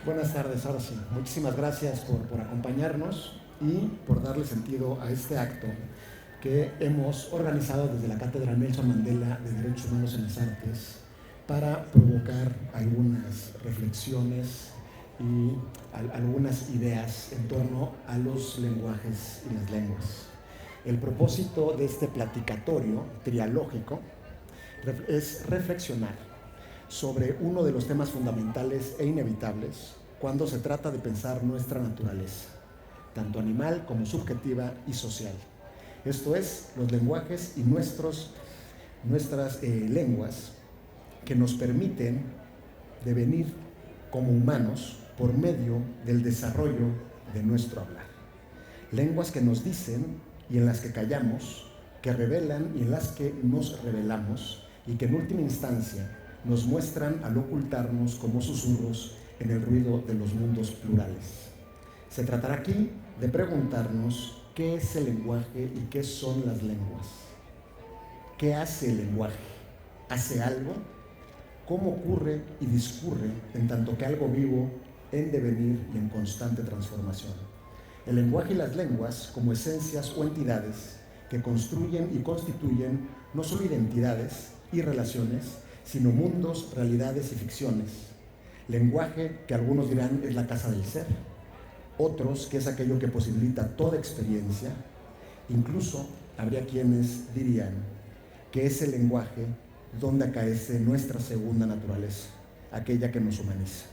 Buenas tardes, ahora sí. Muchísimas gracias por acompañarnos y por darle sentido a este acto que hemos organizado desde la Cátedra Nelson Mandela de Derechos Humanos en las Artes para provocar algunas reflexiones y algunas ideas en torno a los lenguajes y las lenguas. El propósito de este platicatorio trialógico es reflexionar sobre uno de los temas fundamentales e inevitables cuando se trata de pensar nuestra naturaleza, tanto animal como subjetiva y social. Esto es, los lenguajes y nuestras lenguas que nos permiten devenir como humanos por medio del desarrollo de nuestro hablar. Lenguas que nos dicen y en las que callamos, que revelan y en las que nos revelamos, y que en última instancia nos muestran al ocultarnos como susurros en el ruido de los mundos plurales. Se tratará aquí de preguntarnos qué es el lenguaje y qué son las lenguas. ¿Qué hace el lenguaje? ¿Hace algo? ¿Cómo ocurre y discurre en tanto que algo vivo en devenir y en constante transformación? El lenguaje y las lenguas como esencias o entidades que construyen y constituyen no solo identidades y relaciones, sino mundos, realidades y ficciones. Lenguaje que algunos dirán es la casa del ser, otros que es aquello que posibilita toda experiencia. Incluso habría quienes dirían que es el lenguaje donde acaece nuestra segunda naturaleza, aquella que nos humaniza.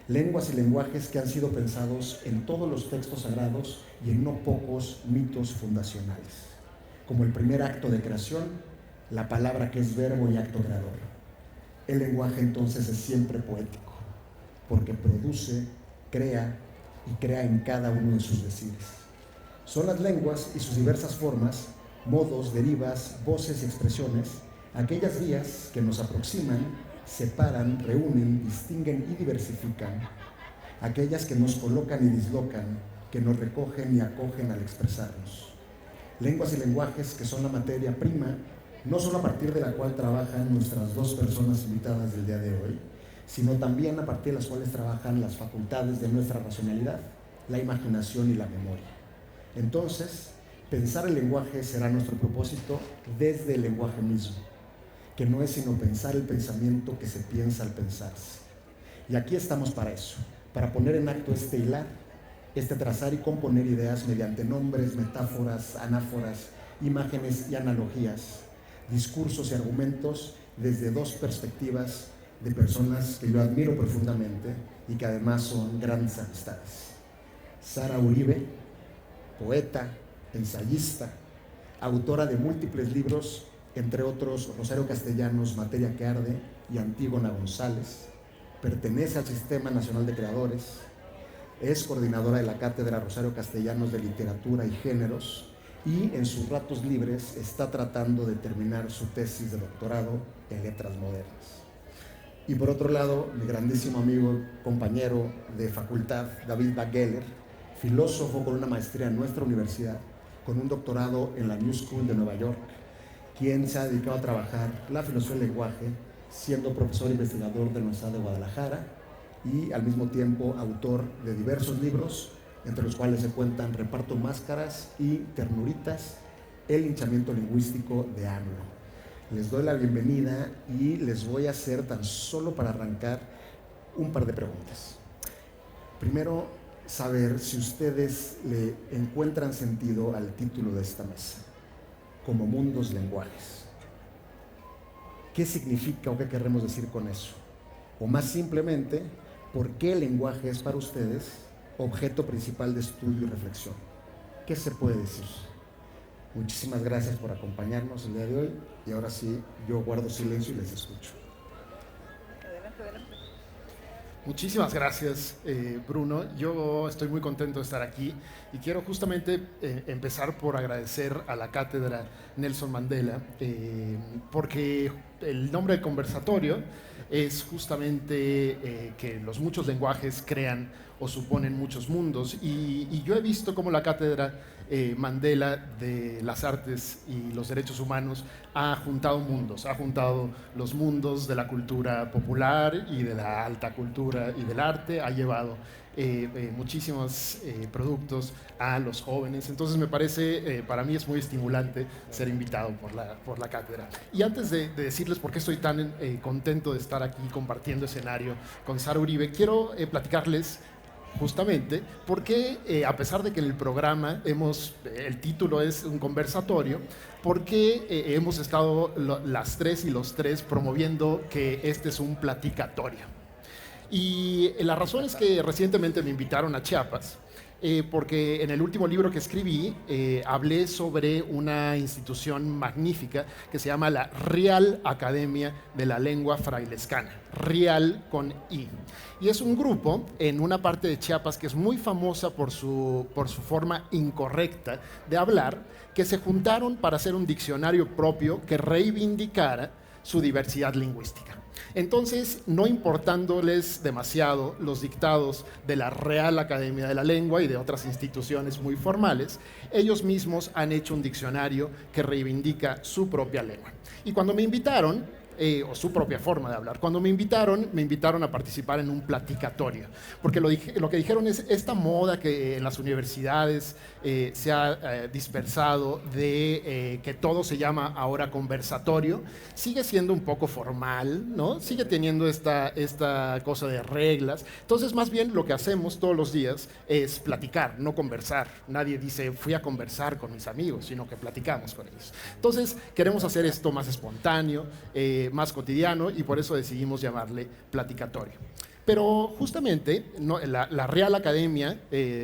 Lenguas y lenguajes que han sido pensados en todos los textos sagrados y en no pocos mitos fundacionales, como el primer acto de creación, la palabra que es verbo y acto creador. El lenguaje entonces es siempre poético, porque produce, crea y crea en cada uno de sus decires. Son las lenguas y sus diversas formas, modos, derivas, voces y expresiones, aquellas vías que nos aproximan, separan, reúnen, distinguen y diversifican, aquellas que nos colocan y dislocan, que nos recogen y acogen al expresarnos. Lenguas y lenguajes que son la materia prima, no solo a partir de la cual trabajan nuestras dos personas invitadas del día de hoy, sino también a partir de las cuales trabajan las facultades de nuestra racionalidad, la imaginación y la memoria. Entonces, pensar el lenguaje será nuestro propósito desde el lenguaje mismo, que no es sino pensar el pensamiento que se piensa al pensarse. Y aquí estamos para eso, para poner en acto este hilar, este trazar y componer ideas mediante nombres, metáforas, anáforas, imágenes y analogías, discursos y argumentos desde dos perspectivas de personas que yo admiro profundamente y que además son grandes amistades. Sara Uribe, poeta, ensayista, autora de múltiples libros, entre otros Rosario Castellanos, Materia que Arde y Antígona González, pertenece al Sistema Nacional de Creadores, es coordinadora de la Cátedra Rosario Castellanos de Literatura y Géneros y en sus ratos libres está tratando de terminar su tesis de doctorado en Letras Modernas. Y por otro lado, mi grandísimo amigo, compañero de facultad, David Bageler, filósofo con una maestría en nuestra universidad, con un doctorado en la New School de Nueva York, quien se ha dedicado a trabajar la filosofía del lenguaje, siendo profesor investigador de la Universidad de Guadalajara y al mismo tiempo autor de diversos libros, entre los cuales se cuentan Reparto Máscaras y Ternuritas, el linchamiento lingüístico de AMLO. Les doy la bienvenida y les voy a hacer, tan solo para arrancar, un par de preguntas. Primero, saber si ustedes le encuentran sentido al título de esta mesa, como mundos lenguajes. ¿Qué significa o qué queremos decir con eso? O más simplemente, ¿por qué el lenguaje es para ustedes objeto principal de estudio y reflexión? ¿Qué se puede decir? Muchísimas gracias por acompañarnos el día de hoy y ahora sí, yo guardo silencio y les escucho. Adelante, adelante. Muchísimas gracias, Bruno. Yo estoy muy contento de estar aquí y quiero justamente empezar por agradecer a la Cátedra Nelson Mandela, porque el nombre del conversatorio es justamente que los muchos lenguajes crean o suponen muchos mundos. Y yo he visto cómo la cátedra Mandela de las artes y los derechos humanos ha juntado mundos, ha juntado los mundos de la cultura popular y de la alta cultura y del arte, ha llevado muchísimos productos a los jóvenes. Entonces me parece, para mí es muy estimulante ser invitado por la cátedra. Y antes de decirles por qué estoy tan contento de estar aquí compartiendo escenario con Sara Uribe, quiero platicarles justamente porque a pesar de que en el programa el título es un conversatorio, porque hemos estado las tres y los tres promoviendo que este es un platicatorio. Y la razón es que recientemente me invitaron a Chiapas, porque en el último libro que escribí hablé sobre una institución magnífica que se llama la Real Academia de la Lengua Frailescana, Real con I. Y es un grupo en una parte de Chiapas que es muy famosa por su forma incorrecta de hablar, que se juntaron para hacer un diccionario propio que reivindicara su diversidad lingüística. Entonces, no importándoles demasiado los dictados de la Real Academia de la Lengua y de otras instituciones muy formales, ellos mismos han hecho un diccionario que reivindica su propia lengua. Y cuando me invitaron, o su propia forma de hablar. Cuando me invitaron a participar en un platicatorio, porque lo que dijeron es esta moda que en las universidades se ha dispersado de que todo se llama ahora conversatorio, sigue siendo un poco formal, ¿no? Sigue teniendo esta cosa de reglas. Entonces, más bien lo que hacemos todos los días es platicar, no conversar. Nadie dice, fui a conversar con mis amigos, sino que platicamos con ellos. Entonces, queremos hacer esto más espontáneo, más cotidiano, y por eso decidimos llamarle platicatorio. Pero justamente la Real Academia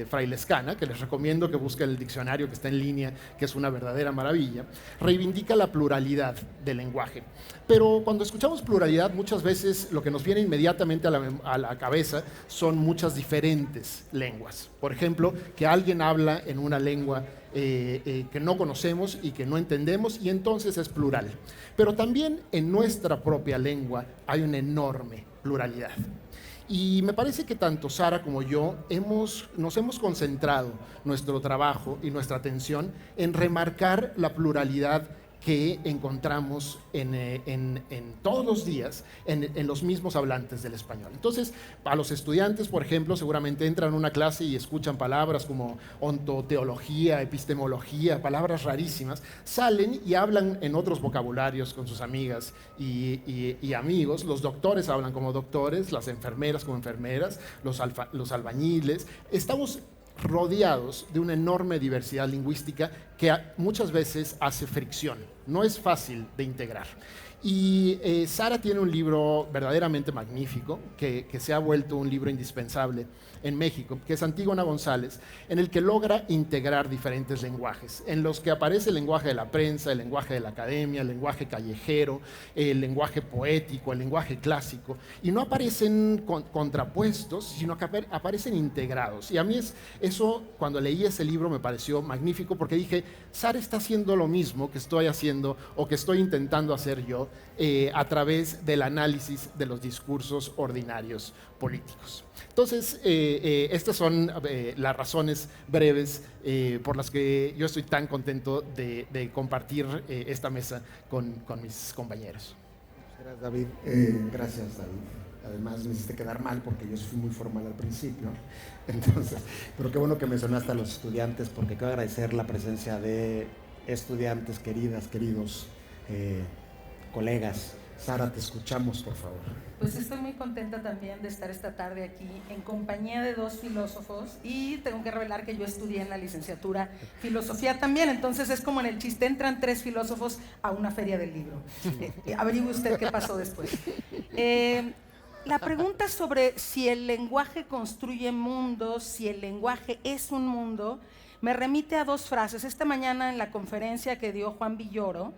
Frailescana, que les recomiendo que busquen el diccionario que está en línea, que es una verdadera maravilla, reivindica la pluralidad del lenguaje. Pero cuando escuchamos pluralidad, muchas veces lo que nos viene inmediatamente a la cabeza son muchas diferentes lenguas. Por ejemplo, que alguien habla en una lengua que no conocemos y que no entendemos, y entonces es plural. Pero también en nuestra propia lengua hay una enorme pluralidad. Y me parece que tanto Sara como yo nos hemos concentrado nuestro trabajo y nuestra atención en remarcar la pluralidad que encontramos en todos los días en los mismos hablantes del español. Entonces, a los estudiantes, por ejemplo, seguramente entran a una clase y escuchan palabras como ontoteología, epistemología, palabras rarísimas, salen y hablan en otros vocabularios con sus amigas y amigos. Los doctores hablan como doctores, las enfermeras como enfermeras, los albañiles. Estamos rodeados de una enorme diversidad lingüística que muchas veces hace fricción, no es fácil de integrar. Y Sara tiene un libro verdaderamente magnífico que se ha vuelto un libro indispensable en México, que es Antígona González, en el que logra integrar diferentes lenguajes, en los que aparece el lenguaje de la prensa, el lenguaje de la academia, el lenguaje callejero, el lenguaje poético, el lenguaje clásico, y no aparecen contrapuestos, sino que aparecen integrados. Y a mí eso, cuando leí ese libro, me pareció magnífico, porque dije, Sara está haciendo lo mismo que estoy haciendo o que estoy intentando hacer yo a través del análisis de los discursos ordinarios políticos. Entonces, estas son las razones breves por las que yo estoy tan contento de compartir esta mesa con mis compañeros. Gracias, David. Gracias, David. Además, me hiciste quedar mal porque yo fui muy formal al principio. Entonces, pero qué bueno que mencionaste a los estudiantes, porque quiero agradecer la presencia de estudiantes, queridas, queridos colegas. Sara, te escuchamos, por favor. Pues estoy muy contenta también de estar esta tarde aquí en compañía de dos filósofos, y tengo que revelar que yo estudié en la licenciatura filosofía también, entonces es como en el chiste, entran tres filósofos a una feria del libro. Averigüe usted qué pasó después. La pregunta sobre si el lenguaje construye mundos, si el lenguaje es un mundo, me remite a dos frases. Esta mañana en la conferencia que dio Juan Villoro,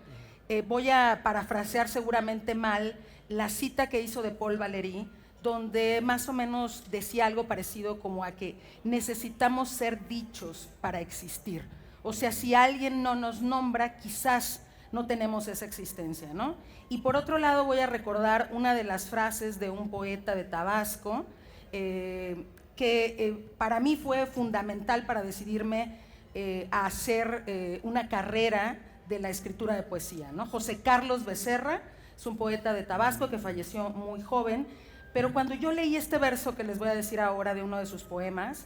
voy a parafrasear seguramente mal la cita que hizo de Paul Valéry, donde más o menos decía algo parecido como a que necesitamos ser dichos para existir. O sea, si alguien no nos nombra, quizás no tenemos esa existencia, ¿no? Y por otro lado voy a recordar una de las frases de un poeta de Tabasco, que para mí fue fundamental para decidirme a hacer una carrera de la escritura de poesía, ¿no? José Carlos Becerra es un poeta de Tabasco que falleció muy joven, pero cuando yo leí este verso que les voy a decir ahora de uno de sus poemas,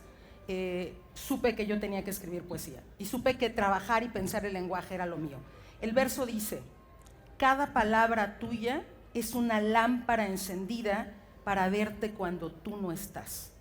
supe que yo tenía que escribir poesía y supe que trabajar y pensar el lenguaje era lo mío. El verso dice: cada palabra tuya es una lámpara encendida para verte cuando tú no estás.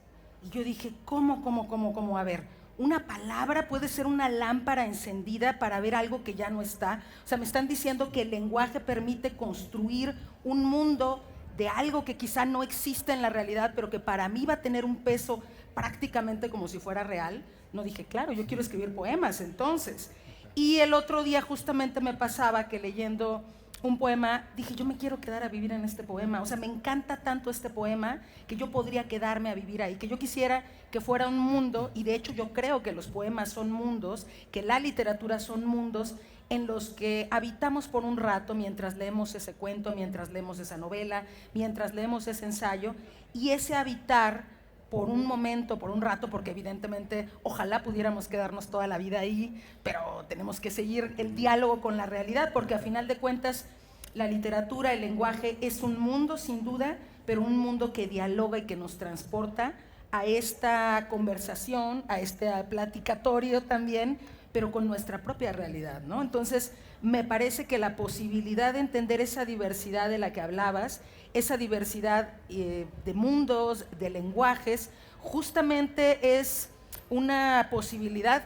Y yo dije, ¿cómo? A ver, una palabra puede ser una lámpara encendida para ver algo que ya no está. O sea, me están diciendo que el lenguaje permite construir un mundo de algo que quizá no existe en la realidad, pero que para mí va a tener un peso prácticamente como si fuera real. No dije, claro, yo quiero escribir poemas entonces. Y el otro día justamente me pasaba que leyendo un poema, dije, yo me quiero quedar a vivir en este poema. O sea, me encanta tanto este poema que yo podría quedarme a vivir ahí, que yo quisiera que fuera un mundo, y de hecho yo creo que los poemas son mundos, que la literatura son mundos en los que habitamos por un rato mientras leemos ese cuento, mientras leemos esa novela, mientras leemos ese ensayo, y ese habitar por un momento, por un rato, porque evidentemente ojalá pudiéramos quedarnos toda la vida ahí, pero tenemos que seguir el diálogo con la realidad, porque a final de cuentas la literatura, el lenguaje es un mundo sin duda, pero un mundo que dialoga y que nos transporta a esta conversación, a este platicatorio también, pero con nuestra propia realidad, ¿no? Entonces, me parece que la posibilidad de entender esa diversidad de la que hablabas, esa diversidad de mundos, de lenguajes, justamente es una posibilidad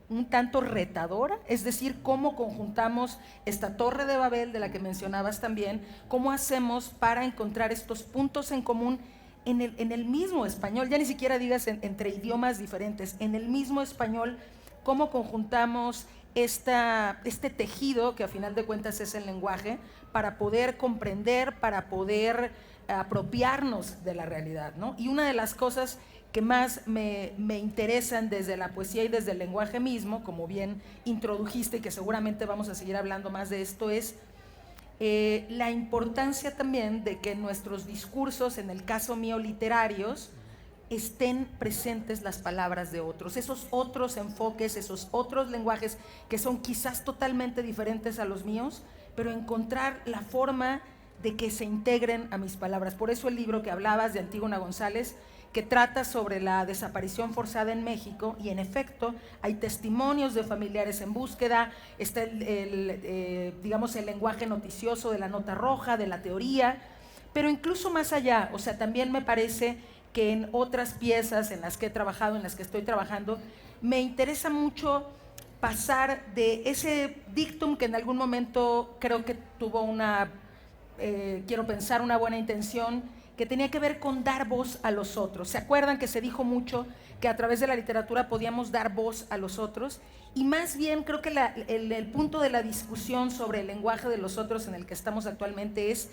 un tanto retadora, es decir, cómo conjuntamos esta torre de Babel de la que mencionabas también, cómo hacemos para encontrar estos puntos en común en el mismo español, ya ni siquiera digas entre idiomas diferentes, en el mismo español, cómo conjuntamos este tejido que a final de cuentas es el lenguaje para poder comprender, para poder apropiarnos de la realidad, ¿no? Y una de las cosas que más me interesan desde la poesía y desde el lenguaje mismo, como bien introdujiste y que seguramente vamos a seguir hablando más de esto, es la importancia también de que nuestros discursos, en el caso mío literarios, estén presentes las palabras de otros, esos otros enfoques, esos otros lenguajes que son quizás totalmente diferentes a los míos, pero encontrar la forma de que se integren a mis palabras. Por eso el libro que hablabas de Antígona González, que trata sobre la desaparición forzada en México, y en efecto hay testimonios de familiares en búsqueda, está digamos el lenguaje noticioso de la nota roja, de la teoría, pero incluso más allá, o sea, también me parece que en otras piezas en las que he trabajado, en las que estoy trabajando, me interesa mucho pasar de ese dictum que en algún momento creo que tuvo quiero pensar, una buena intención, que tenía que ver con dar voz a los otros. ¿Se acuerdan que se dijo mucho que a través de la literatura podíamos dar voz a los otros? Y más bien creo que el punto de la discusión sobre el lenguaje de los otros en el que estamos actualmente es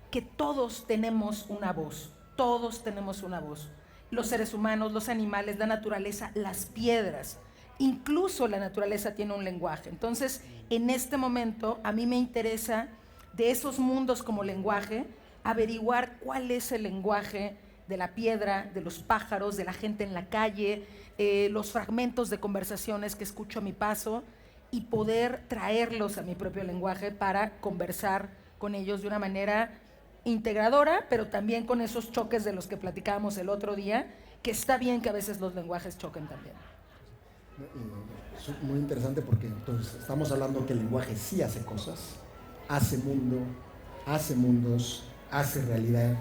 que todos tenemos una voz. Todos tenemos una voz, los seres humanos, los animales, la naturaleza, las piedras, incluso la naturaleza tiene un lenguaje. Entonces, en este momento, a mí me interesa de esos mundos como lenguaje, averiguar cuál es el lenguaje de la piedra, de los pájaros, de la gente en la calle, los fragmentos de conversaciones que escucho a mi paso y poder traerlos a mi propio lenguaje para conversar con ellos de una manera integradora, pero también con esos choques de los que platicábamos el otro día, que está bien que a veces los lenguajes choquen también. Es muy interesante porque entonces estamos hablando que el lenguaje sí hace cosas, hace mundo, hace mundos, hace realidad,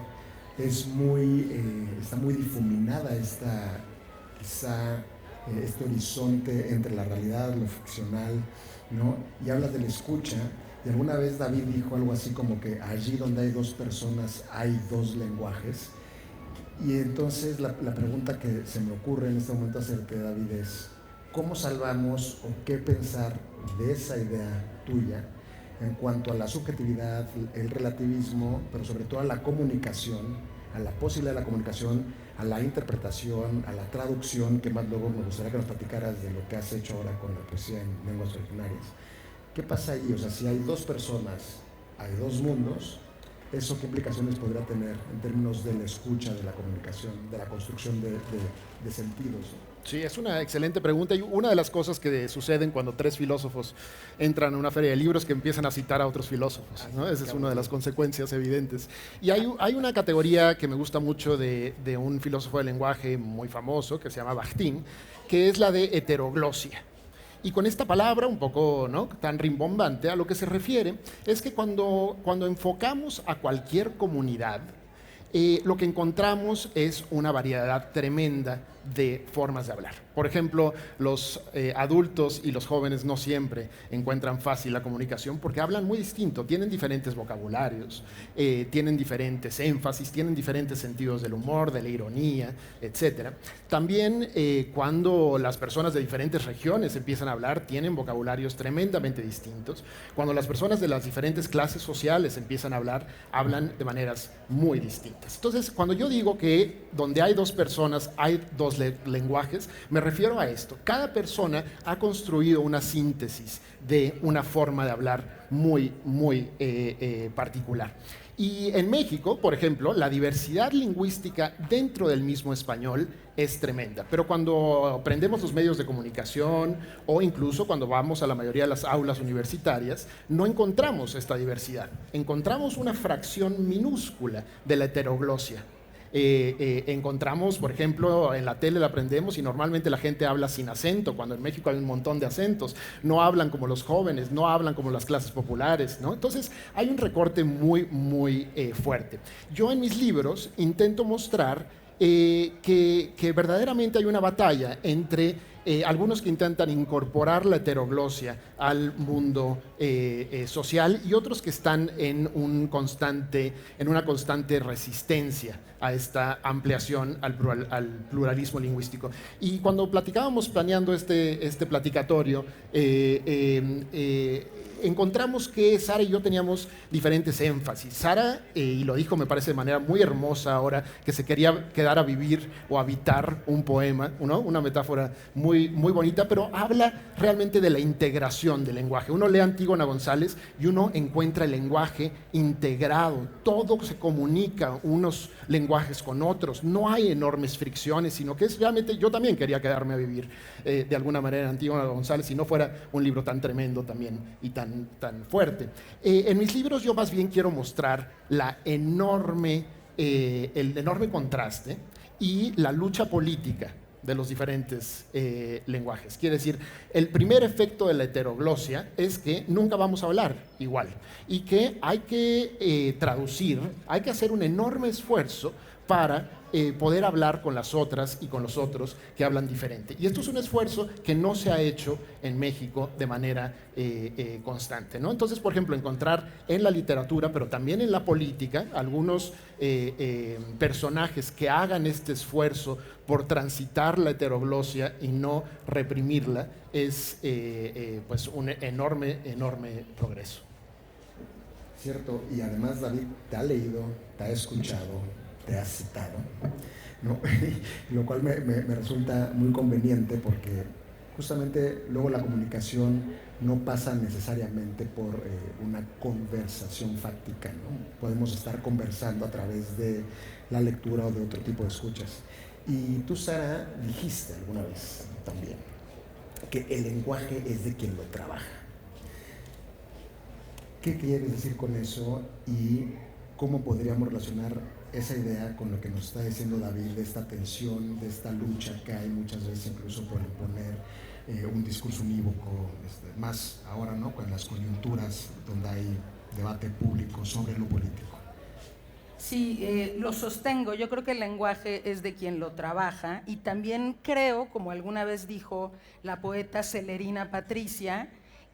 está muy difuminada este horizonte entre la realidad, lo ficcional, ¿no? Y hablas de la escucha. Y alguna vez David dijo algo así como que allí donde hay dos personas hay dos lenguajes. Y entonces la pregunta que se me ocurre en este momento hacerte, David, es ¿cómo salvamos o qué pensar de esa idea tuya en cuanto a la subjetividad, el relativismo, pero sobre todo a la comunicación, a la posibilidad de la comunicación, a la interpretación, a la traducción, que más luego me gustaría que nos platicaras de lo que has hecho ahora con la poesía en lenguas originarias? ¿Qué pasa ahí? O sea, si hay dos personas, hay dos mundos, ¿eso qué implicaciones podría tener en términos de la escucha, de la comunicación, de la construcción de sentidos? Sí, es una excelente pregunta y una de las cosas que suceden cuando tres filósofos entran a una feria de libros es que empiezan a citar a otros filósofos, ¿no? Esa es una de las consecuencias evidentes. Y hay una categoría que me gusta mucho de un filósofo del lenguaje muy famoso que se llama Bakhtin, que es la de heteroglosia. Y con esta palabra, un poco, ¿no?, tan rimbombante, a lo que se refiere es que cuando enfocamos a cualquier comunidad, lo que encontramos es una variedad tremenda de formas de hablar. Por ejemplo, los adultos y los jóvenes no siempre encuentran fácil la comunicación porque hablan muy distinto, tienen diferentes vocabularios, tienen diferentes énfasis, tienen diferentes sentidos del humor, de la ironía, etc. También cuando las personas de diferentes regiones empiezan a hablar, tienen vocabularios tremendamente distintos. Cuando las personas de las diferentes clases sociales empiezan a hablar, hablan de maneras muy distintas. Entonces, cuando yo digo que donde hay dos personas hay dos lenguajes, me refiero a esto. Cada persona ha construido una síntesis de una forma de hablar muy, muy particular. Y en México, por ejemplo, la diversidad lingüística dentro del mismo español es tremenda. Pero cuando aprendemos los medios de comunicación o incluso cuando vamos a la mayoría de las aulas universitarias, no encontramos esta diversidad. Encontramos una fracción minúscula de la heteroglosia. Encontramos, por ejemplo, en la tele la aprendemos y normalmente la gente habla sin acento, cuando en México hay un montón de acentos, no hablan como los jóvenes, no hablan como las clases populares, ¿no? Entonces hay un recorte muy, muy fuerte. Yo en mis libros intento mostrar que verdaderamente hay una batalla entre algunos que intentan incorporar la heteroglosia al mundo social y otros que están en una constante resistencia a esta ampliación al pluralismo lingüístico. Y cuando platicábamos planeando este platicatorio, encontramos que Sara y yo teníamos diferentes énfasis. Sara, y lo dijo me parece de manera muy hermosa ahora, que se quería quedar a vivir o habitar un poema, ¿no? Una metáfora muy, muy bonita, pero habla realmente de la integración del lenguaje. Uno lee Antígona González y uno encuentra el lenguaje integrado, todo se comunica unos lenguajes con otros, no hay enormes fricciones, sino que es realmente, yo también quería quedarme a vivir de alguna manera en Antígona González si no fuera un libro tan tremendo también y tan fuerte. En mis libros yo más bien quiero mostrar el enorme contraste y la lucha política de los diferentes lenguajes. Quiere decir, el primer efecto de la heteroglosia es que nunca vamos a hablar igual y que hay que traducir, hay que hacer un enorme esfuerzo para poder hablar con las otras y con los otros que hablan diferente. Y esto es un esfuerzo que no se ha hecho en México de manera constante, ¿no? Entonces, por ejemplo, encontrar en la literatura, pero también en la política, algunos personajes que hagan este esfuerzo por transitar la heteroglosia y no reprimirla es pues un enorme progreso. Cierto, y además David te ha leído, te ha escuchado, te has citado, ¿no? Lo cual me resulta muy conveniente porque justamente luego la comunicación no pasa necesariamente por una conversación fáctica, ¿no? Podemos estar conversando a través de la lectura o de otro tipo de escuchas. Y tú, Sara, dijiste alguna vez también que el lenguaje es de quien lo trabaja. ¿Qué quieres decir con eso y cómo podríamos relacionar esa idea con lo que nos está diciendo David, de esta tensión, de esta lucha que hay muchas veces incluso por imponer un discurso unívoco, más ahora, ¿no?, con las coyunturas donde hay debate público sobre lo político? Sí, lo sostengo. Yo creo que el lenguaje es de quien lo trabaja y también creo, como alguna vez dijo la poeta Celerina Patricia,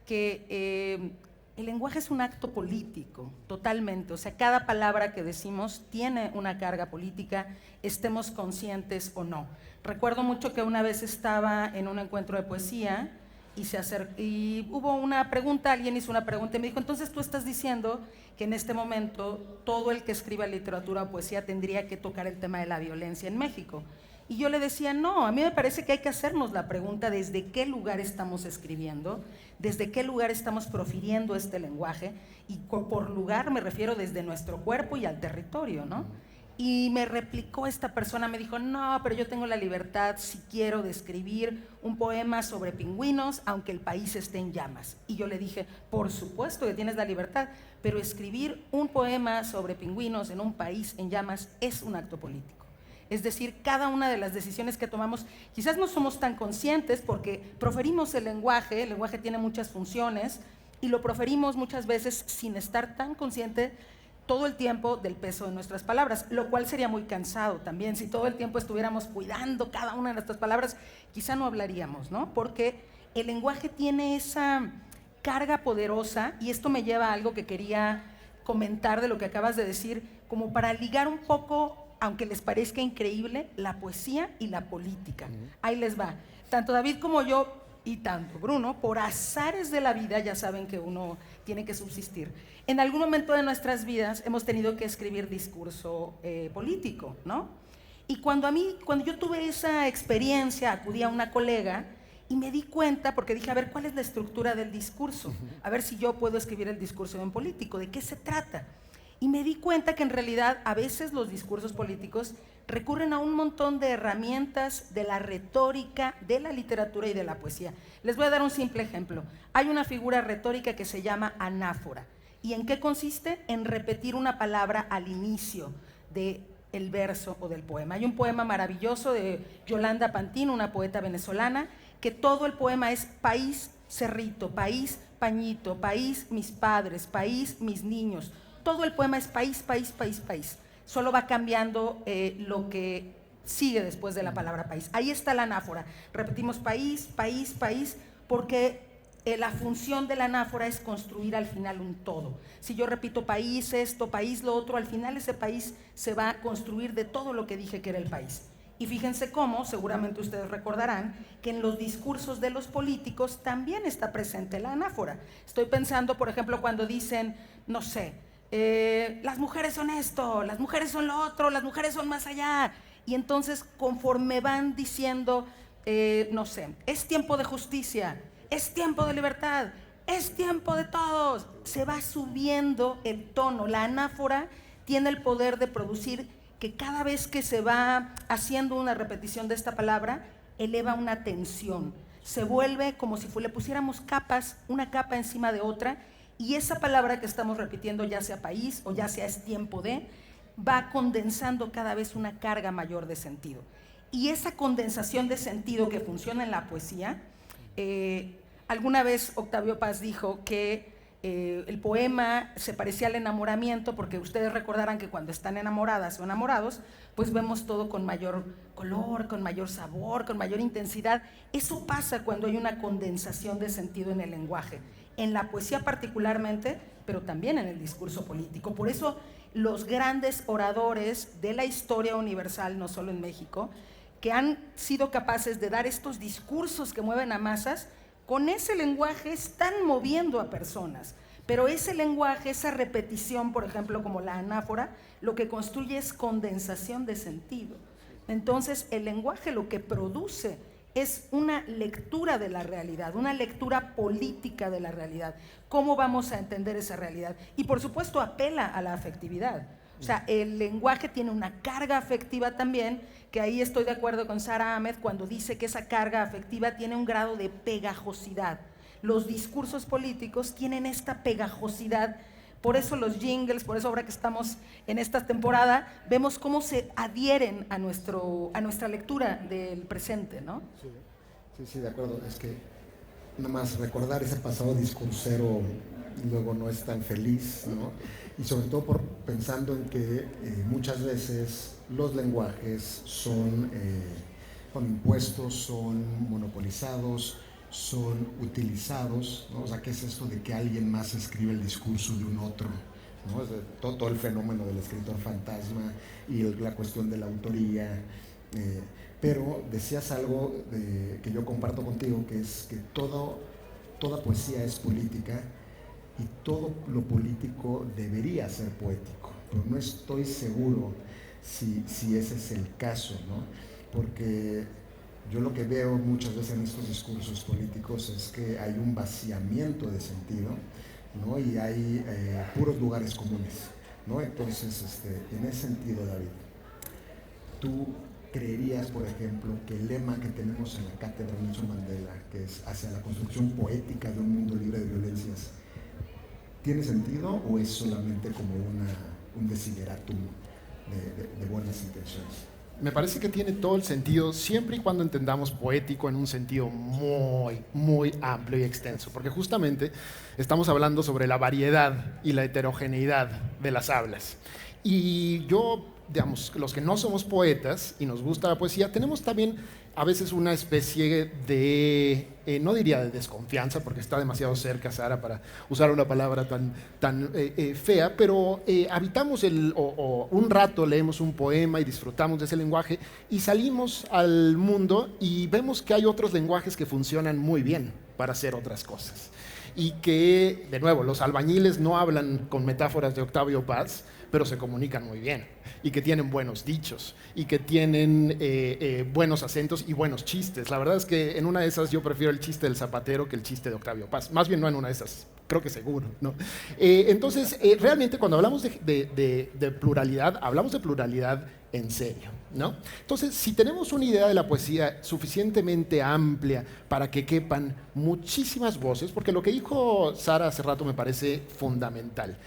que el lenguaje es un acto político, totalmente. O sea, cada palabra que decimos tiene una carga política, estemos conscientes o no. Recuerdo mucho que una vez estaba en un encuentro de poesía y hubo una pregunta, alguien hizo una pregunta y me dijo, entonces tú estás diciendo que en este momento todo el que escriba literatura o poesía tendría que tocar el tema de la violencia en México. Y yo le decía, no, a mí me parece que hay que hacernos la pregunta desde qué lugar estamos escribiendo, desde qué lugar estamos profiriendo este lenguaje, y por lugar me refiero desde nuestro cuerpo y al territorio, ¿no? Y me replicó esta persona, me dijo, no, pero yo tengo la libertad, si quiero, de escribir un poema sobre pingüinos, aunque el país esté en llamas. Y yo le dije, por supuesto que tienes la libertad, pero escribir un poema sobre pingüinos en un país en llamas es un acto político. Es decir, cada una de las decisiones que tomamos, quizás no somos tan conscientes porque proferimos el lenguaje tiene muchas funciones, y lo proferimos muchas veces sin estar tan consciente todo el tiempo del peso de nuestras palabras, lo cual sería muy cansado también. Si todo el tiempo estuviéramos cuidando cada una de nuestras palabras, quizá no hablaríamos, ¿no? Porque el lenguaje tiene esa carga poderosa, y esto me lleva a algo que quería comentar de lo que acabas de decir, como para ligar un poco, aunque les parezca increíble, la poesía y la política. Ahí les va. Tanto David como yo, y tanto Bruno, por azares de la vida, ya saben que uno tiene que subsistir, en algún momento de nuestras vidas hemos tenido que escribir discurso político, ¿no? Y cuando yo tuve esa experiencia, acudí a una colega y me di cuenta, porque dije, a ver, ¿cuál es la estructura del discurso? A ver si yo puedo escribir el discurso de un político, ¿de qué se trata? Y me di cuenta que en realidad a veces los discursos políticos recurren a un montón de herramientas de la retórica, de la literatura y de la poesía. Les voy a dar un simple ejemplo. Hay una figura retórica que se llama anáfora. ¿Y en qué consiste? En repetir una palabra al inicio del verso o del poema. Hay un poema maravilloso de Yolanda Pantin, una poeta venezolana, que todo el poema es país, cerrito, país, pañito, país, mis padres, país, mis niños. Todo el poema es país, país, país, país. Solo va cambiando lo que sigue después de la palabra país. Ahí está la anáfora. Repetimos país, país, país, porque la función de la anáfora es construir al final un todo. Si yo repito país esto, país lo otro, al final ese país se va a construir de todo lo que dije que era el país. Y fíjense cómo, seguramente ustedes recordarán, que en los discursos de los políticos también está presente la anáfora. Estoy pensando, por ejemplo, cuando dicen, no sé, las mujeres son esto, las mujeres son lo otro, las mujeres son más allá. Y entonces, conforme van diciendo, no sé, es tiempo de justicia, es tiempo de libertad, es tiempo de todos, se va subiendo el tono. La anáfora tiene el poder de producir que cada vez que se va haciendo una repetición de esta palabra, eleva una tensión. Se vuelve como si le pusiéramos capas, una capa encima de otra, y esa palabra que estamos repitiendo, ya sea país o ya sea es tiempo de, va condensando cada vez una carga mayor de sentido. Y esa condensación de sentido que funciona en la poesía, alguna vez Octavio Paz dijo que el poema se parecía al enamoramiento, porque ustedes recordarán que cuando están enamoradas o enamorados, pues vemos todo con mayor color, con mayor sabor, con mayor intensidad. Eso pasa cuando hay una condensación de sentido en el lenguaje, en la poesía particularmente, pero también en el discurso político. Por eso los grandes oradores de la historia universal, no solo en México, que han sido capaces de dar estos discursos que mueven a masas, con ese lenguaje están moviendo a personas. Pero ese lenguaje, esa repetición, por ejemplo, como la anáfora, lo que construye es condensación de sentido. Entonces, el lenguaje lo que produce es una lectura de la realidad, una lectura política de la realidad. ¿Cómo vamos a entender esa realidad? Y por supuesto apela a la afectividad. O sea, el lenguaje tiene una carga afectiva también, que ahí estoy de acuerdo con Sara Ahmed cuando dice que esa carga afectiva tiene un grado de pegajosidad. Los discursos políticos tienen esta pegajosidad. Por eso los jingles, por eso ahora que estamos en esta temporada, vemos cómo se adhieren a nuestra lectura del presente, ¿no? Sí, de acuerdo. Es que nada más recordar ese pasado discursero luego no es tan feliz, ¿no? Y sobre todo pensando en que muchas veces los lenguajes son impuestos, son monopolizados, son utilizados, ¿no? O sea, ¿qué es esto de que alguien más escribe el discurso de un otro? ¿No? Es todo el fenómeno del escritor fantasma y la cuestión de la autoría. Pero decías algo que yo comparto contigo, que es que toda poesía es política y todo lo político debería ser poético, pero no estoy seguro si ese es el caso, ¿no? porque yo lo que veo muchas veces en estos discursos políticos es que hay un vaciamiento de sentido, ¿no? Y hay puros lugares comunes, ¿no? Entonces, en ese sentido, David, ¿tú creerías, por ejemplo, que el lema que tenemos en la cátedra Nelson Mandela, que es hacia la construcción poética de un mundo libre de violencias, tiene sentido o es solamente como un desideratum de buenas intenciones? Me parece que tiene todo el sentido, siempre y cuando entendamos poético en un sentido muy, muy amplio y extenso, porque justamente estamos hablando sobre la variedad y la heterogeneidad de las hablas. Y yo, digamos, los que no somos poetas y nos gusta la poesía, tenemos también a veces una especie de, no diría de desconfianza, porque está demasiado cerca, Sara, para usar una palabra tan fea, pero habitamos un rato, leemos un poema y disfrutamos de ese lenguaje, y salimos al mundo y vemos que hay otros lenguajes que funcionan muy bien para hacer otras cosas. Y que, de nuevo, los albañiles no hablan con metáforas de Octavio Paz, pero se comunican muy bien, y que tienen buenos dichos, y que tienen buenos acentos y buenos chistes. La verdad es que en una de esas yo prefiero el chiste del zapatero que el chiste de Octavio Paz. Más bien no en una de esas, creo que seguro, ¿no? Entonces, realmente cuando hablamos de pluralidad, hablamos de pluralidad en serio, ¿no? Entonces, si tenemos una idea de la poesía suficientemente amplia para que quepan muchísimas voces, porque lo que dijo Sara hace rato me parece fundamental.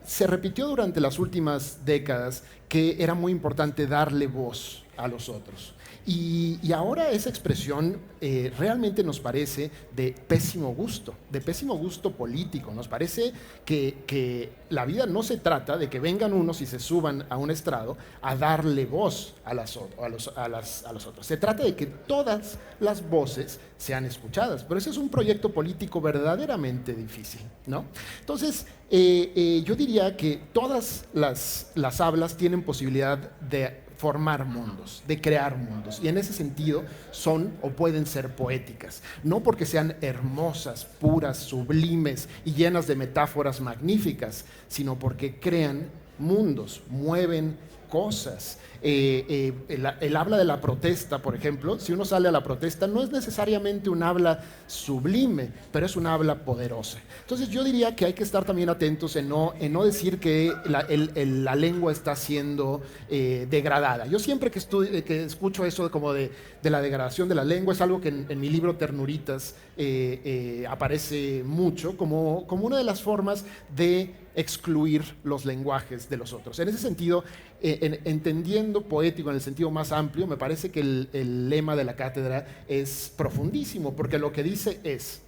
Se repitió durante las últimas décadas que era muy importante darle voz a los otros. Y ahora esa expresión realmente nos parece de pésimo gusto político. Nos parece que la vida no se trata de que vengan unos y se suban a un estrado a darle voz a los otros. Se trata de que todas las voces sean escuchadas. Pero ese es un proyecto político verdaderamente difícil, ¿no? Entonces, yo diría que todas las hablas tienen posibilidad de formar mundos, de crear mundos, y en ese sentido son o pueden ser poéticas, no porque sean hermosas, puras, sublimes y llenas de metáforas magníficas, sino porque crean mundos, mueven cosas. El habla de la protesta, por ejemplo, si uno sale a la protesta, no es necesariamente un habla sublime, pero es un habla poderosa. Entonces yo diría que hay que estar también atentos en no decir que la lengua está siendo degradada. Yo siempre que escucho eso como de la degradación de la lengua, es algo que en mi libro Ternuritas aparece mucho como una de las formas de excluir los lenguajes de los otros. En ese sentido, entendiendo poético en el sentido más amplio, me parece que el lema de la cátedra es profundísimo, porque lo que dice es,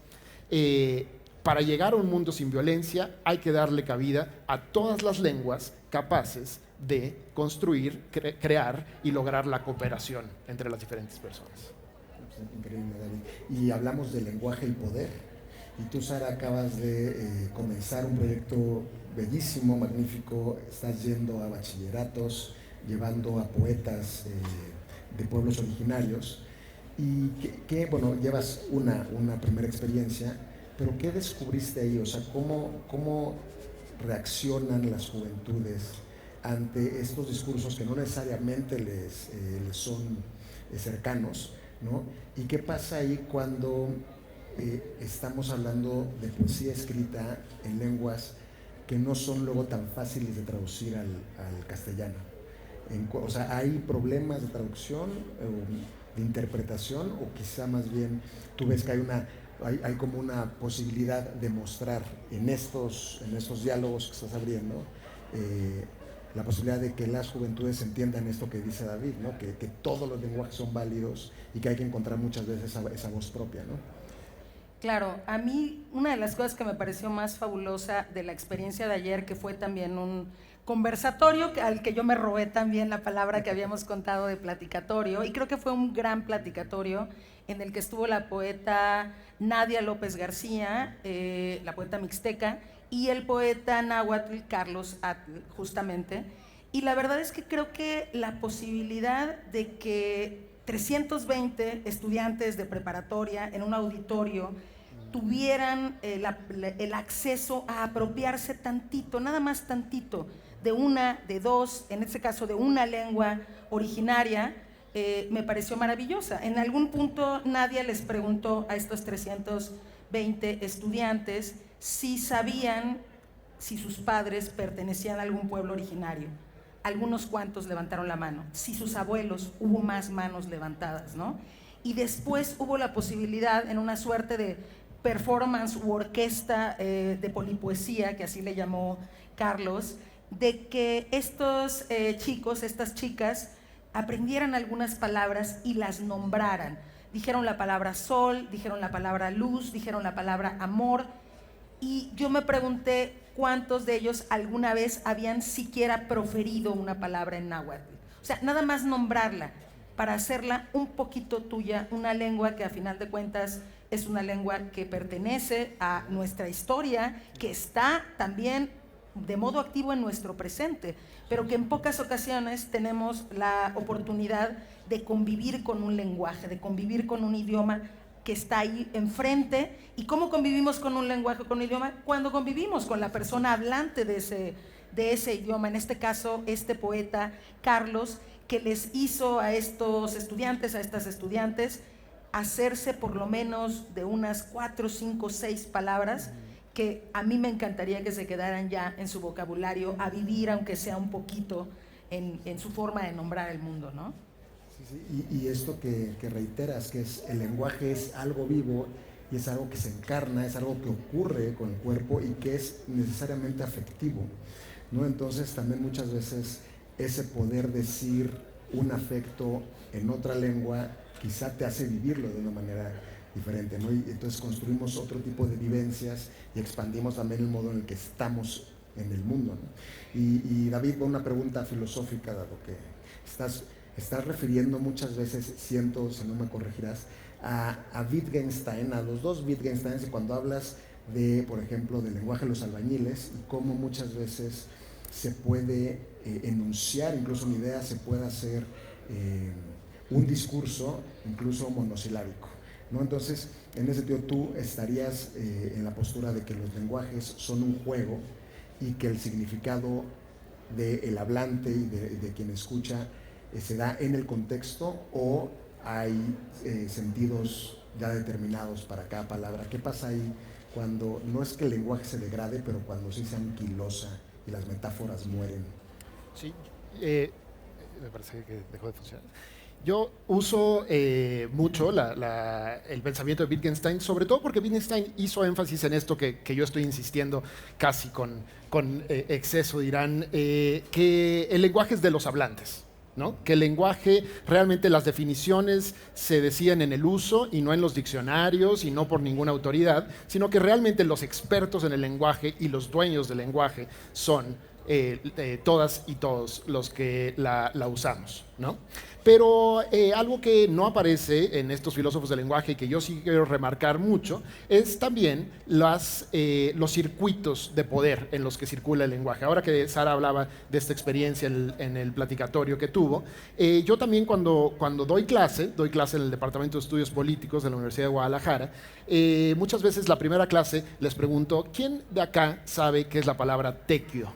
para llegar a un mundo sin violencia hay que darle cabida a todas las lenguas capaces de construir, crear y lograr la cooperación entre las diferentes personas. Increíble, David. Y hablamos de lenguaje y poder. Y tú, Sara, acabas de comenzar un proyecto bellísimo, magnífico. Estás yendo a bachilleratos, llevando a poetas de pueblos originarios. Y bueno, llevas una primera experiencia, pero ¿qué descubriste ahí? O sea, ¿cómo reaccionan las juventudes ante estos discursos que no necesariamente les son cercanos, ¿no? ¿Y qué pasa ahí cuando estamos hablando de poesía escrita en lenguas que no son luego tan fáciles de traducir al castellano? O sea, ¿hay problemas de traducción, de interpretación, o quizá más bien tú ves que hay como una posibilidad de mostrar en estos diálogos que estás abriendo la posibilidad de que las juventudes entiendan esto que dice David, ¿no? Que todos los lenguajes son válidos y que hay que encontrar muchas veces esa voz propia, ¿no? Claro, a mí una de las cosas que me pareció más fabulosa de la experiencia de ayer, que fue también un conversatorio al que yo me robé también la palabra que habíamos contado de platicatorio, y creo que fue un gran platicatorio en el que estuvo la poeta Nadia López García, la poeta mixteca, y el poeta náhuatl Carlos Atl, justamente. Y la verdad es que creo que la posibilidad de que 320 estudiantes de preparatoria en un auditorio tuvieran el acceso a apropiarse tantito, nada más tantito, de dos, en este caso de una lengua originaria, me pareció maravillosa. En algún punto nadie les preguntó a estos 320 estudiantes si sabían si sus padres pertenecían a algún pueblo originario. Algunos cuantos levantaron la mano. Si sus abuelos, hubo más manos levantadas, ¿no? Y después hubo la posibilidad, en una suerte de performance u orquesta de polipoesía, que así le llamó Carlos, de que estos chicos, estas chicas, aprendieran algunas palabras y las nombraran. Dijeron la palabra sol, dijeron la palabra luz, dijeron la palabra amor, y yo me pregunté cuántos de ellos alguna vez habían siquiera proferido una palabra en náhuatl. O sea, nada más nombrarla para hacerla un poquito tuya, una lengua que a final de cuentas es una lengua que pertenece a nuestra historia, que está también de modo activo en nuestro presente, pero que en pocas ocasiones tenemos la oportunidad de convivir con un lenguaje, de convivir con un idioma que está ahí enfrente. ¿Y cómo convivimos con un lenguaje, con un idioma? Cuando convivimos con la persona hablante de ese idioma, en este caso este poeta Carlos, que les hizo a estos estudiantes, a estas estudiantes, hacerse por lo menos de unas 4, 5, 6 palabras que a mí me encantaría que se quedaran ya en su vocabulario, a vivir, aunque sea un poquito, en su forma de nombrar el mundo, ¿no? Sí, sí. Y esto que reiteras, que es el lenguaje es algo vivo y es algo que se encarna, es algo que ocurre con el cuerpo y que es necesariamente afectivo, ¿no? Entonces también muchas veces ese poder decir un afecto en otra lengua quizá te hace vivirlo de una manera diferente, ¿no? Y entonces construimos otro tipo de vivencias y expandimos también el modo en el que estamos en el mundo, ¿no? Y David, una pregunta filosófica, dado que estás refiriendo muchas veces, siento, si no me corregirás, a Wittgenstein, a los dos Wittgensteins, cuando hablas de, por ejemplo, del lenguaje de los albañiles y cómo muchas veces se puede enunciar incluso una idea, se puede hacer un discurso incluso monosilábico, ¿no? Entonces, en ese sentido, tú estarías en la postura de que los lenguajes son un juego y que el significado del hablante y de quien escucha se da en el contexto, o hay sentidos ya determinados para cada palabra. ¿Qué pasa ahí cuando no es que el lenguaje se degrade, pero cuando sí se anquilosa y las metáforas mueren? Sí, me parece que dejó de funcionar. Yo uso mucho el pensamiento de Wittgenstein, sobre todo porque Wittgenstein hizo énfasis en esto que yo estoy insistiendo casi con exceso, dirán, que el lenguaje es de los hablantes, ¿no? Que el lenguaje, realmente las definiciones se decían en el uso y no en los diccionarios y no por ninguna autoridad, sino que realmente los expertos en el lenguaje y los dueños del lenguaje son todas y todos los que la usamos, ¿no? Pero algo que no aparece en estos filósofos del lenguaje y que yo sí quiero remarcar mucho es también los circuitos de poder en los que circula el lenguaje. Ahora que Sara hablaba de esta experiencia en el platicatorio que tuvo, yo también cuando doy clase en el Departamento de Estudios Políticos de la Universidad de Guadalajara, muchas veces la primera clase les pregunto, ¿quién de acá sabe qué es la palabra tequio?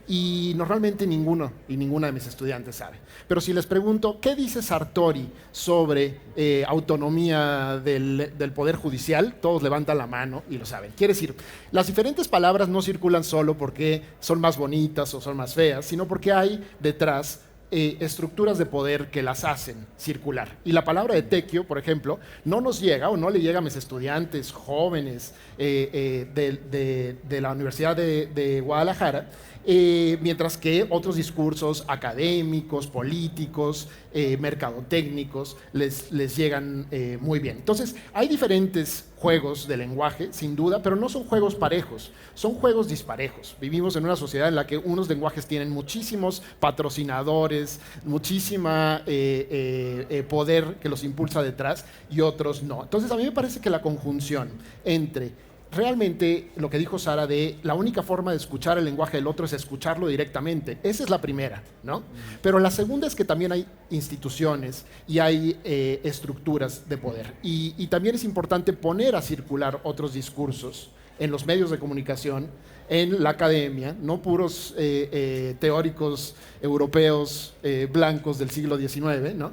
Y normalmente ninguno y ninguna de mis estudiantes sabe. Pero si les pregunto, ¿qué dice Sartori sobre autonomía del Poder Judicial? Todos levantan la mano y lo saben. Quiere decir, las diferentes palabras no circulan solo porque son más bonitas o son más feas, sino porque hay detrás estructuras de poder que las hacen circular. Y la palabra de tequio, por ejemplo, no nos llega o no le llega a mis estudiantes jóvenes de la Universidad de Guadalajara, mientras que otros discursos académicos, políticos, mercadotécnicos les llegan muy bien. Entonces, hay diferentes juegos de lenguaje, sin duda, pero no son juegos parejos, son juegos disparejos. Vivimos en una sociedad en la que unos lenguajes tienen muchísimos patrocinadores, muchísima poder que los impulsa detrás y otros no. Entonces, a mí me parece que la conjunción entre realmente lo que dijo Sara de la única forma de escuchar el lenguaje del otro es escucharlo directamente. Esa es la primera, ¿no? Pero la segunda es que también hay instituciones y hay estructuras de poder. Y también es importante poner a circular otros discursos en los medios de comunicación, en la academia, no puros teóricos europeos blancos del siglo XIX, ¿no?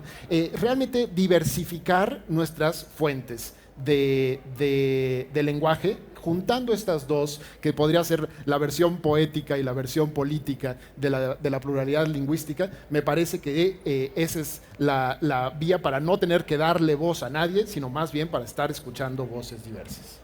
Realmente diversificar nuestras fuentes de lenguaje, juntando estas dos, que podría ser la versión poética y la versión política de la pluralidad lingüística. Me parece que esa es la vía para no tener que darle voz a nadie, sino más bien para estar escuchando voces diversas.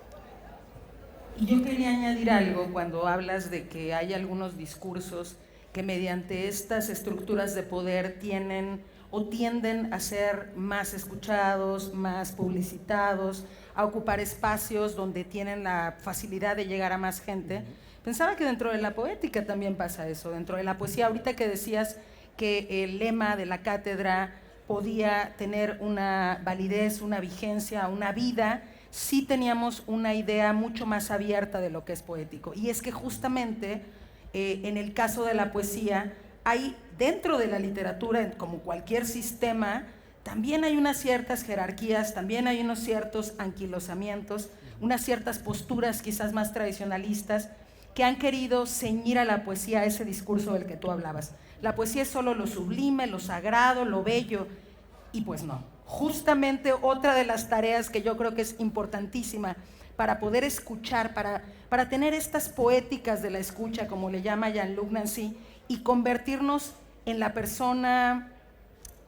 Y yo quería añadir algo cuando hablas de que hay algunos discursos que mediante estas estructuras de poder tienen o tienden a ser más escuchados, más publicitados, a ocupar espacios donde tienen la facilidad de llegar a más gente. Pensaba que dentro de la poética también pasa eso, dentro de la poesía. Ahorita que decías que el lema de la cátedra podía tener una validez, una vigencia, una vida, sí teníamos una idea mucho más abierta de lo que es poético. Y es que justamente en el caso de la poesía, hay dentro de la literatura, como cualquier sistema, también hay unas ciertas jerarquías, también hay unos ciertos anquilosamientos, unas ciertas posturas quizás más tradicionalistas que han querido ceñir a la poesía a ese discurso del que tú hablabas. La poesía es solo lo sublime, lo sagrado, lo bello, y pues no. Justamente otra de las tareas que yo creo que es importantísima para poder escuchar, para tener estas poéticas de la escucha, como le llama Jean-Luc Nancy, y convertirnos en la persona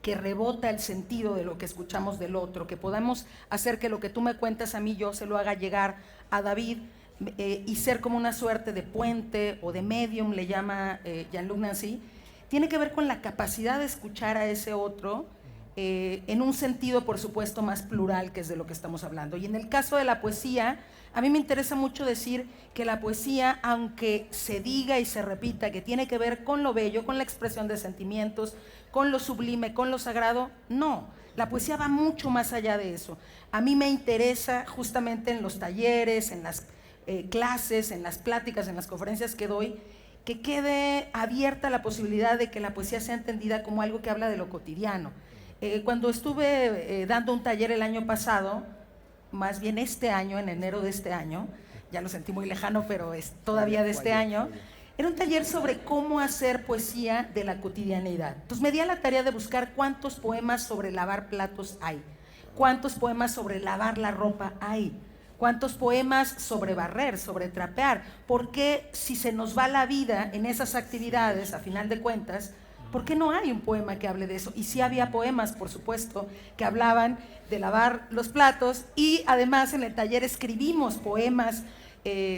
que rebota el sentido de lo que escuchamos del otro, que podamos hacer que lo que tú me cuentas a mí, yo se lo haga llegar a David, y ser como una suerte de puente o de medium, le llama Jean-Luc Nancy, tiene que ver con la capacidad de escuchar a ese otro en un sentido, por supuesto, más plural, que es de lo que estamos hablando. Y en el caso de la poesía, a mí me interesa mucho decir que la poesía, aunque se diga y se repita que tiene que ver con lo bello, con la expresión de sentimientos, con lo sublime, con lo sagrado, no. La poesía va mucho más allá de eso. A mí me interesa justamente en los talleres, en las clases, en las pláticas, en las conferencias que doy, que quede abierta la posibilidad de que la poesía sea entendida como algo que habla de lo cotidiano. Cuando estuve dando un taller el año pasado, más bien este año, en enero de este año, ya lo sentí muy lejano, pero es todavía de este año, era un taller sobre cómo hacer poesía de la cotidianeidad. Entonces me di a la tarea de buscar cuántos poemas sobre lavar platos hay, cuántos poemas sobre lavar la ropa hay, cuántos poemas sobre barrer, sobre trapear, porque si se nos va la vida en esas actividades, a final de cuentas, ¿por qué no hay un poema que hable de eso? Y sí había poemas, por supuesto, que hablaban de lavar los platos, y además en el taller escribimos poemas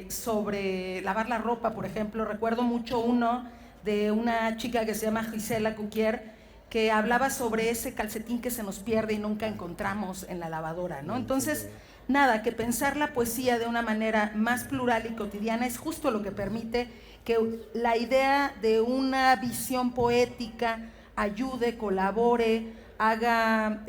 sobre lavar la ropa, por ejemplo. Recuerdo mucho uno de una chica que se llama Gisela Cuquier, que hablaba sobre ese calcetín que se nos pierde y nunca encontramos en la lavadora, ¿no? Entonces, nada, que pensar la poesía de una manera más plural y cotidiana es justo lo que permite que la idea de una visión poética ayude, colabore, haga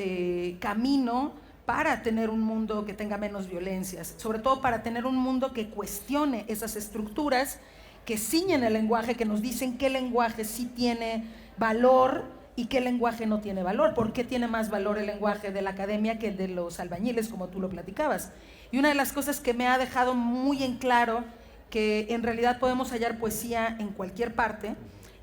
camino para tener un mundo que tenga menos violencias, sobre todo para tener un mundo que cuestione esas estructuras que ciñen el lenguaje, que nos dicen qué lenguaje sí tiene valor y qué lenguaje no tiene valor. ¿Por qué tiene más valor el lenguaje de la academia que el de los albañiles, como tú lo platicabas? Y una de las cosas que me ha dejado muy en claro que en realidad podemos hallar poesía en cualquier parte,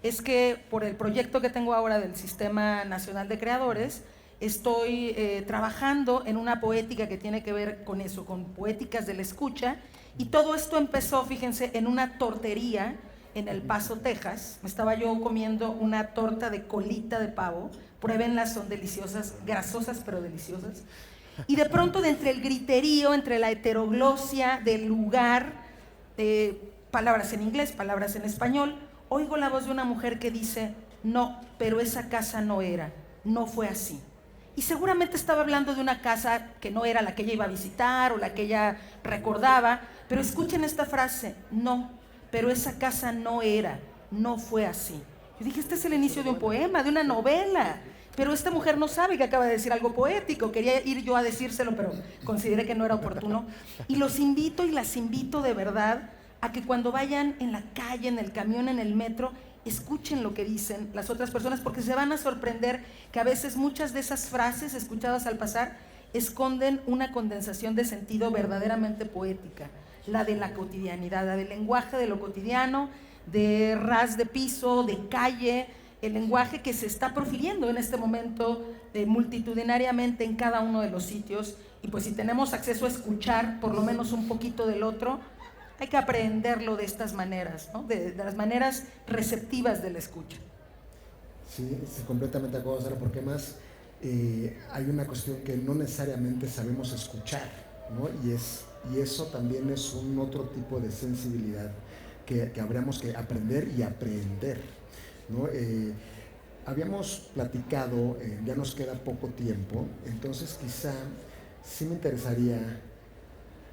es que por el proyecto que tengo ahora del Sistema Nacional de Creadores, estoy trabajando en una poética que tiene que ver con eso, con poéticas de la escucha, y todo esto empezó, fíjense, en una tortería en El Paso, Texas. Me estaba yo comiendo una torta de colita de pavo, pruébenlas, son deliciosas, grasosas pero deliciosas, y de pronto de entre el griterío, entre la heteroglosia del lugar, palabras en inglés, palabras en español, oigo la voz de una mujer que dice: no, pero esa casa no era, no fue así. Y seguramente estaba hablando de una casa que no era la que ella iba a visitar o la que ella recordaba, pero escuchen esta frase: no, pero esa casa no era, no fue así. Yo dije, este es el inicio de un poema, de una novela, pero esta mujer no sabe que acaba de decir algo poético. Quería ir yo a decírselo, pero consideré que no era oportuno. Y los invito y las invito de verdad a que cuando vayan en la calle, en el camión, en el metro, escuchen lo que dicen las otras personas, porque se van a sorprender que a veces muchas de esas frases escuchadas al pasar esconden una condensación de sentido verdaderamente poética. la de la cotidianidad, la del lenguaje de lo cotidiano, de ras de piso, de calle, el lenguaje que se está profiriendo en este momento multitudinariamente en cada uno de los sitios. Y pues si tenemos acceso a escuchar por lo menos un poquito del otro, hay que aprenderlo de estas maneras, ¿no? de las maneras receptivas de la escucha. Sí, estoy completamente de acuerdo, Sara, porque más hay una cuestión que no necesariamente sabemos escuchar, ¿no? Y eso también es un otro tipo de sensibilidad que habríamos que aprender y aprender, ¿no? Habíamos platicado, ya nos queda poco tiempo, entonces quizá sí me interesaría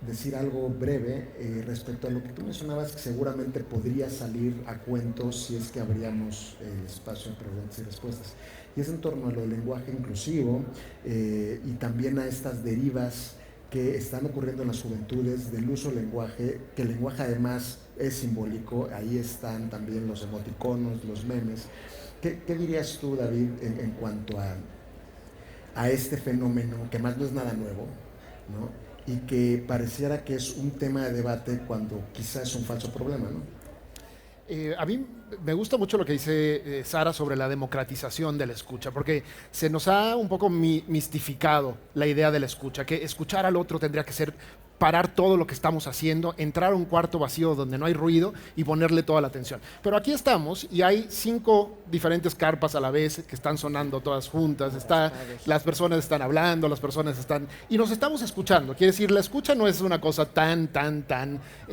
decir algo breve respecto a lo que tú mencionabas, que seguramente podría salir a cuento si es que abríamos el espacio de preguntas y respuestas. Y es en torno a lo del lenguaje inclusivo y también a estas derivas que están ocurriendo en las juventudes del uso del lenguaje, que el lenguaje además es simbólico, ahí están también los emoticonos, los memes. ¿Qué dirías tú, David, en cuanto a este fenómeno, que más no es nada nuevo, ¿no? Y que pareciera que es un tema de debate cuando quizás es un falso problema, ¿no? A mí me gusta mucho lo que dice Sara sobre la democratización de la escucha, porque se nos ha un poco mistificado la idea de la escucha, que escuchar al otro tendría que ser parar todo lo que estamos haciendo, entrar a un cuarto vacío donde no hay ruido y ponerle toda la atención. Pero aquí estamos y hay 5 diferentes carpas a la vez que están sonando todas juntas, las personas están hablando, las personas están... y nos estamos escuchando. Quiere decir, la escucha no es una cosa tan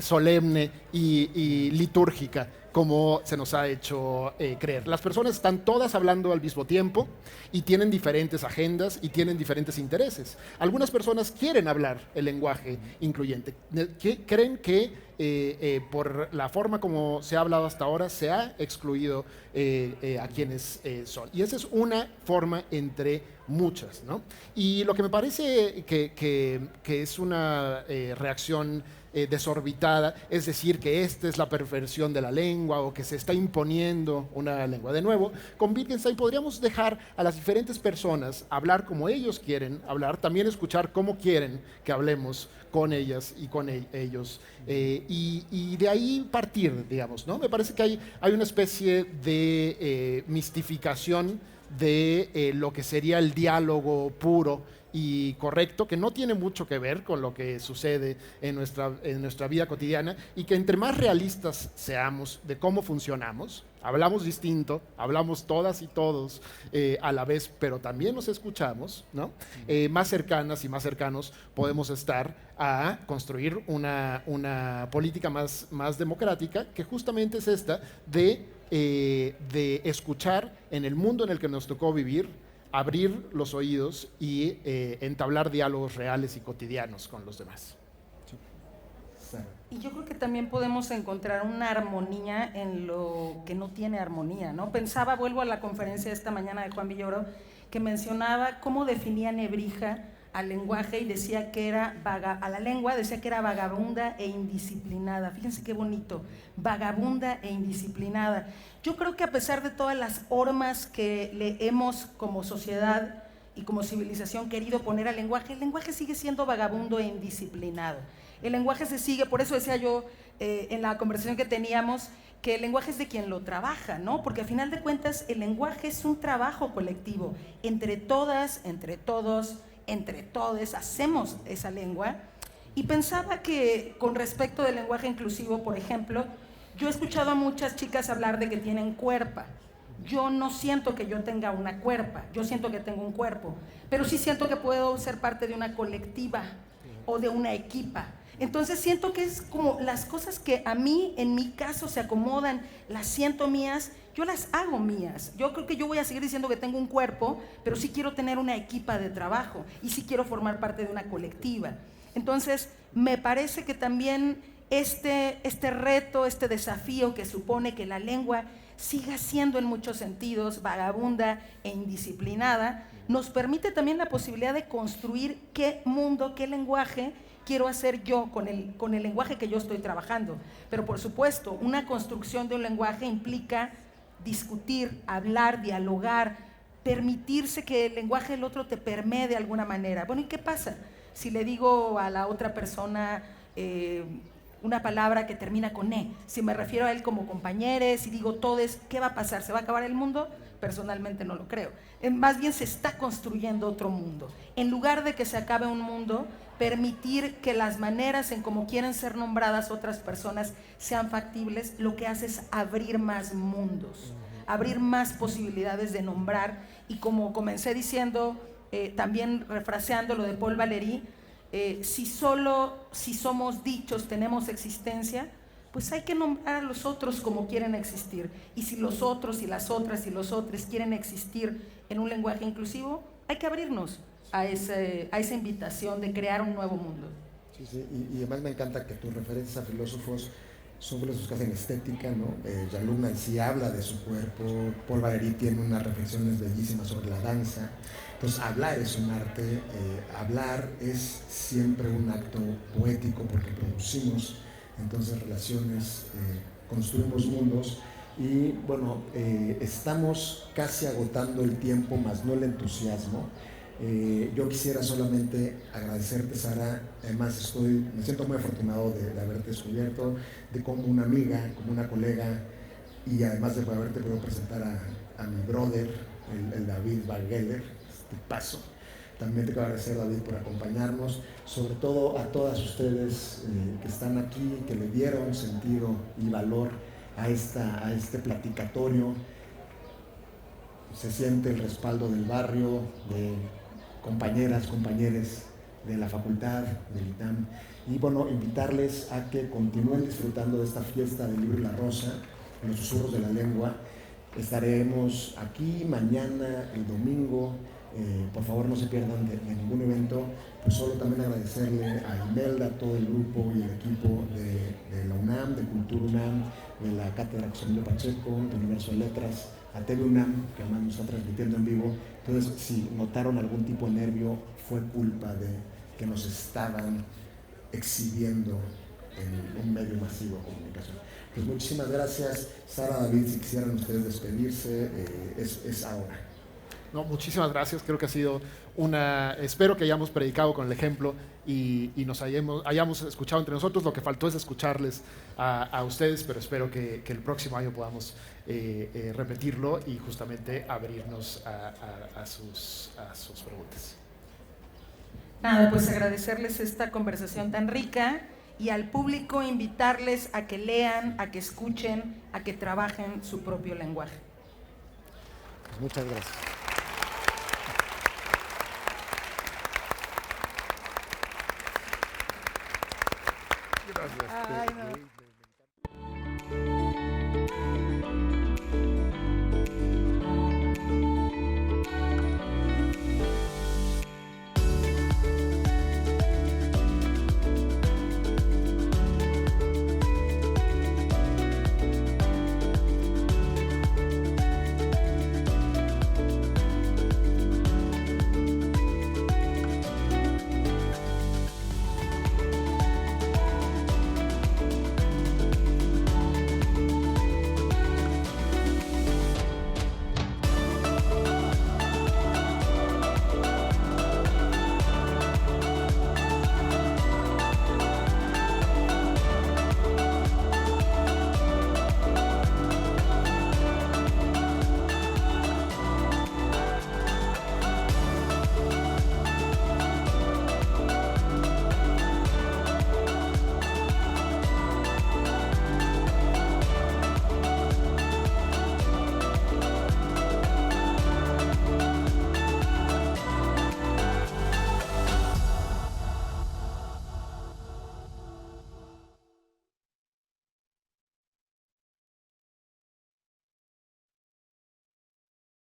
solemne y litúrgica como se nos ha hecho creer. Las personas están todas hablando al mismo tiempo y tienen diferentes agendas y tienen diferentes intereses. Algunas personas quieren hablar el lenguaje incluyente. Creen que por la forma como se ha hablado hasta ahora se ha excluido a quienes son. Y esa es una forma entre muchas, ¿no? Y lo que me parece que es una reacción desorbitada, es decir, que esta es la perversión de la lengua o que se está imponiendo una lengua. De nuevo, con Wittgenstein podríamos dejar a las diferentes personas hablar como ellos quieren hablar, también escuchar cómo quieren que hablemos con ellas y con ellos, y de ahí partir, digamos, ¿no? Me parece que hay una especie de mistificación de lo que sería el diálogo puro y correcto, que no tiene mucho que ver con lo que sucede en nuestra vida cotidiana, y que entre más realistas seamos de cómo funcionamos, hablamos distinto, hablamos todas y todos a la vez, pero también nos escuchamos, ¿no? Más cercanas y más cercanos podemos estar a construir una política más democrática, que justamente es esta de escuchar en el mundo en el que nos tocó vivir, abrir los oídos y entablar diálogos reales y cotidianos con los demás. Y yo creo que también podemos encontrar una armonía en lo que no tiene armonía, ¿no? Vuelvo a la conferencia de esta mañana de Juan Villoro, que mencionaba cómo definía Nebrija al lenguaje y decía que era vagabunda e indisciplinada. Fíjense qué bonito, vagabunda e indisciplinada. Yo creo que a pesar de todas las hormas que le hemos como sociedad y como civilización querido poner al lenguaje, el lenguaje sigue siendo vagabundo e indisciplinado. El lenguaje se sigue, por eso decía yo en la conversación que teníamos, que el lenguaje es de quien lo trabaja, ¿no? Porque al final de cuentas el lenguaje es un trabajo colectivo, entre todas, entre todos, entre todos hacemos esa lengua. Y pensaba que con respecto del lenguaje inclusivo, por ejemplo, yo he escuchado a muchas chicas hablar de que tienen cuerpa. Yo no siento que yo tenga una cuerpa, yo siento que tengo un cuerpo, pero sí siento que puedo ser parte de una colectiva o de una equipa. Entonces siento que es como las cosas que a mí, en mi caso, se acomodan, las siento mías, yo las hago mías. Yo creo que yo voy a seguir diciendo que tengo un cuerpo, pero sí quiero tener una equipa de trabajo y sí quiero formar parte de una colectiva. Entonces, me parece que también este reto, este desafío que supone que la lengua siga siendo en muchos sentidos vagabunda e indisciplinada, nos permite también la posibilidad de construir qué mundo, qué lenguaje quiero hacer yo con el lenguaje que yo estoy trabajando. Pero por supuesto, una construcción de un lenguaje implica discutir, hablar, dialogar, permitirse que el lenguaje del otro te permee de alguna manera. Bueno, ¿y qué pasa si le digo a la otra persona una palabra que termina con E. Si me refiero a él como compañeros, si digo todes, ¿qué va a pasar? ¿Se va a acabar el mundo? Personalmente no lo creo. Más bien se está construyendo otro mundo. En lugar de que se acabe un mundo, permitir que las maneras en cómo quieren ser nombradas otras personas sean factibles, lo que hace es abrir más mundos, abrir más posibilidades de nombrar. Y como comencé diciendo, también refraseando lo de Paul Valéry, si somos dichos tenemos existencia, pues hay que nombrar a los otros como quieren existir. Y si los otros y las otras y los otros quieren existir en un lenguaje inclusivo, hay que abrirnos a esa invitación de crear un nuevo mundo. Sí, sí, y además me encanta que tus referencias a filósofos son filósofos que hacen estética, ¿no? Jean-Luc Nancy habla de su cuerpo, Paul Valéry tiene unas reflexiones bellísimas sobre la danza. Entonces, hablar es un arte, hablar es siempre un acto poético porque producimos entonces relaciones, construimos mundos y bueno, estamos casi agotando el tiempo, más no el entusiasmo. Yo quisiera solamente agradecerte, Sara. Además me siento muy afortunado de haberte descubierto, de como una amiga, como una colega, y además de haberte podido presentar a mi brother, el David Bargeller, este paso. También te quiero agradecer, David, por acompañarnos, sobre todo a todas ustedes que están aquí, que le dieron sentido y valor a este platicatorio. Se siente el respaldo del barrio, de compañeras, compañeros de la facultad, del ITAM. Y bueno, invitarles a que continúen disfrutando de esta fiesta del libro y la rosa, los susurros de la lengua. Estaremos aquí mañana, el domingo. Por favor, no se pierdan de ningún evento. Pues solo también agradecerle a Imelda, a todo el grupo y el equipo de la UNAM, de Cultura UNAM, de la Cátedra José Emilio Pacheco, de Universo de Letras, a TV UNAM, que además nos está transmitiendo en vivo. Entonces, si notaron algún tipo de nervio, fue culpa de que nos estaban exhibiendo en un medio masivo de comunicación. Pues muchísimas gracias. Sara, David, si quisieran ustedes despedirse, es ahora. No, muchísimas gracias. Creo que ha sido espero que hayamos predicado con el ejemplo y nos hayamos escuchado entre nosotros. Lo que faltó es escucharles a ustedes, pero espero que el próximo año podamos repetirlo y justamente abrirnos a sus preguntas. Nada, pues agradecerles esta conversación tan rica y al público invitarles a que lean, a que escuchen, a que trabajen su propio lenguaje. Pues muchas gracias. Gracias. Ay, no.